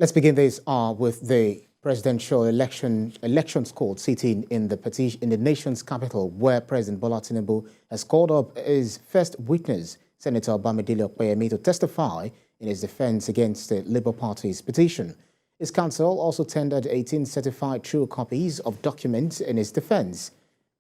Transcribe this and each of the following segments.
Let's begin this with the presidential elections court sitting in the nation's capital, where President Bola Tinubu has called up his first witness, Senator Bamidele Opeyemi, to testify in his defense against the Labour Party's petition. His counsel also tendered 18 certified true copies of documents in his defense.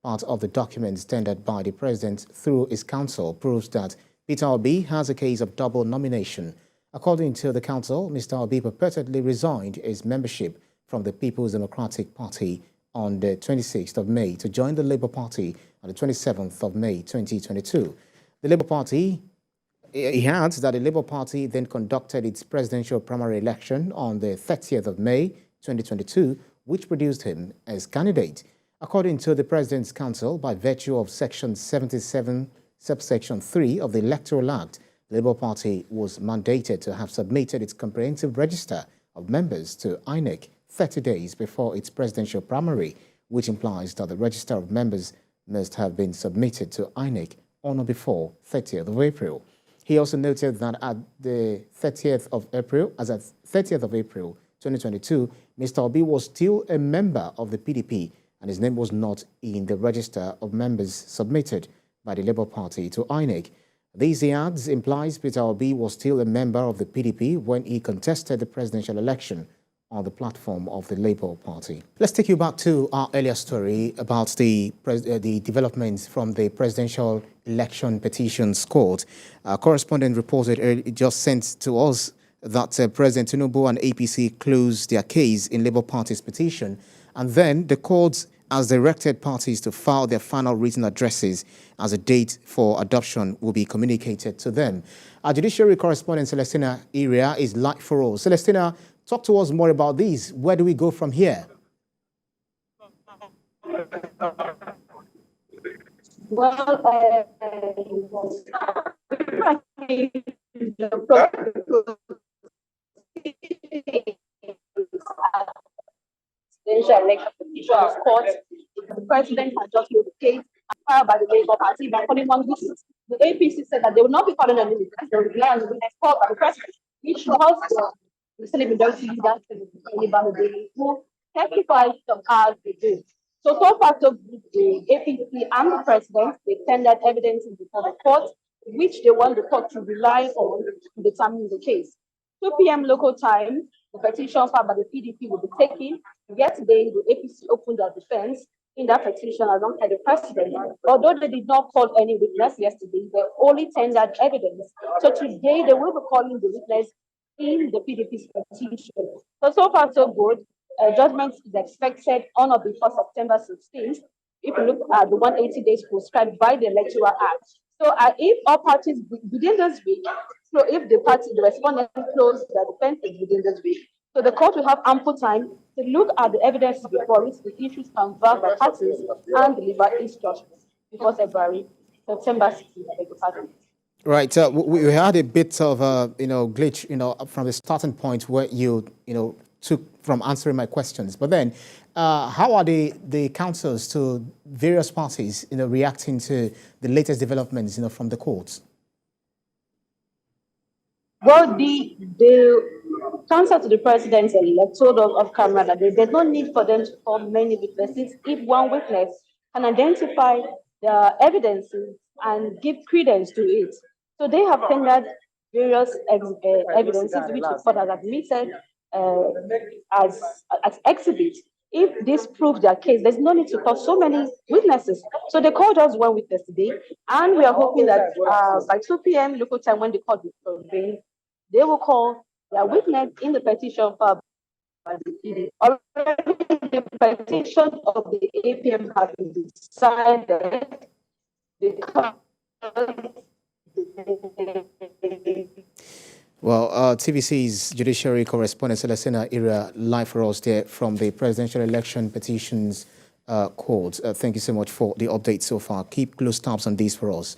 Part of the documents tendered by the president through his counsel proves that Peter Obi has a case of double nomination. According to the counsel, Mr. Obi purportedly resigned his membership from the People's Democratic Party on the 26th of May to join the Labour Party on the 27th of May 2022. The Labour Party, he adds that the Labour Party then conducted its presidential primary election on the 30th of May 2022, which produced him as candidate. According to the President's Counsel, by virtue of Section 77, subsection 3 of the Electoral Act, the Labour Party was mandated to have submitted its comprehensive register of members to INEC 30 days before its presidential primary, which implies that the register of members must have been submitted to INEC on or before 30th of April. He also noted that at the 30th of April, 2022, Mr. Obi was still a member of the PDP and his name was not in the register of members submitted by the Labour Party to INEC. These, he adds, implies Peter Obi was still a member of the PDP when he contested the presidential election on the platform of the Labour Party. Let's take you back to our earlier story about the developments from the presidential election petitions court. Our correspondent reported just sent to us that President Tinubu and APC closed their case in Labour Party's petition, and then the courts has directed parties to file their final written addresses as a date for adoption will be communicated to them. Our judiciary correspondent Celestina Iria is live for all. Celestina, talk to us more about these. Where do we go from here? Well, election petitions court. The president has just made the case filed by the Labour Party by calling on witnesses. The APC said that they will not be calling on the witness, they will rely on the witness called by the president, which was the Senate Majority Leader, Bamidele, who testified some hours ago. So far, so good, the APC and the president, they tendered evidence before the court, which they want the court to rely on to determine the case. 2 p.m. local time, the petition filed by the PDP will be taken. Yesterday, the APC opened their defense in that petition alongside the president. Although they did not call any witness yesterday, they only tendered evidence. So today, they will be calling the witness in the PDP's petition. So far, so good. Judgment is expected on or before September 16th. If you look at the 180 days prescribed by the Electoral Act. So if all parties within this week, so if the respondent closed their defenses within this week, so the court will have ample time to look at the evidence before it, the issues canvassed by parties, and deliver its judgment before September 16th. Right. We had a bit of a glitch, from the starting point where you took from answering my questions. But then, how are the counsels to various parties, reacting to the latest developments, from the courts? Well, the counsel to the president told us off camera that there's no need for them to call many witnesses if one witness can identify the evidences and give credence to it. So they have tendered various evidences which the court has admitted as exhibits. If this proves their case, there's no need to call so many witnesses. So they called us one witness today, and we are hoping that by 2 p.m. local time, when the court will convene, they will call their witness in the petition filed by the PD. Already, the petition of the APM has been decided. Well, TVC's judiciary correspondent Celestina Ira live for us there from the presidential election petitions court. Thank you so much for the update so far. Keep close tabs on these for us.